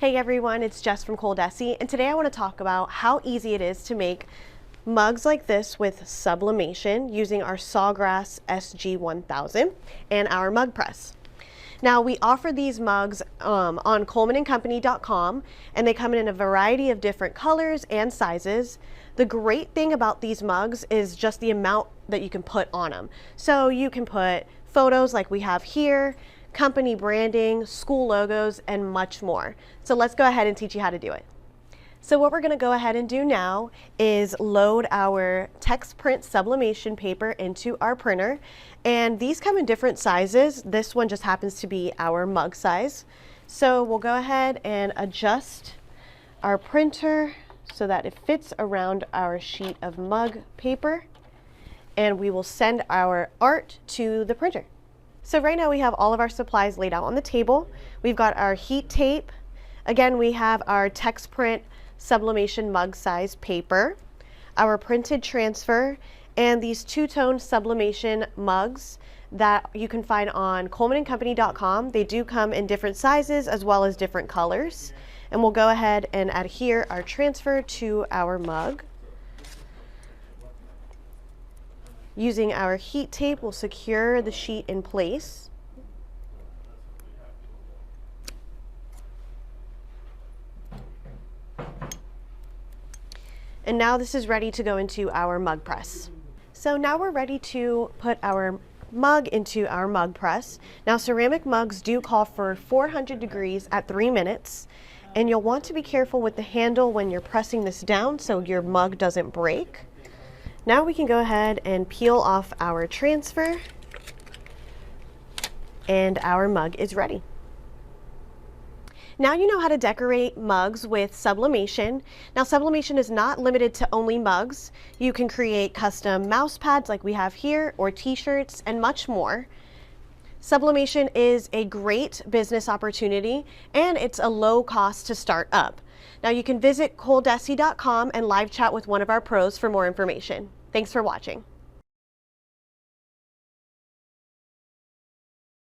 Hey everyone, it's Jess from ColDesi, and today I want to talk about how easy it is to make mugs like this with sublimation using our Sawgrass SG1000 and our mug press. Now we offer these mugs on colemanandcompany.com, and they come in a variety of different colors and sizes. The great thing about these mugs is just the amount that you can put on them. So you can put photos like we have here, company branding, school logos, and much more. So let's go ahead and teach you how to do it. So what we're going to go ahead and do now is load our text print sublimation paper into our printer, and these come in different sizes. This one just happens to be our mug size. So we'll go ahead and adjust our printer so that it fits around our sheet of mug paper, and we will send our art to the printer. So right now we have all of our supplies laid out on the table. We've got our heat tape. Again, we have our text print sublimation mug size paper, our printed transfer, and these two-tone sublimation mugs that you can find on colemanandcompany.com. They do come in different sizes as well as different colors. And we'll go ahead and adhere our transfer to our mug. Using our heat tape, we'll secure the sheet in place. And now this is ready to go into our mug press. So now we're ready to put our mug into our mug press. Now ceramic mugs do call for 400 degrees at 3 minutes, and you'll want to be careful with the handle when you're pressing this down so your mug doesn't break. Now we can go ahead and peel off our transfer, and our mug is ready. Now you know how to decorate mugs with sublimation. Now sublimation is not limited to only mugs. You can create custom mouse pads like we have here, or t-shirts, and much more. Sublimation is a great business opportunity, and it's a low cost to start up. Now you can visit ColDesi.com and live chat with one of our pros for more information. Thanks for watching.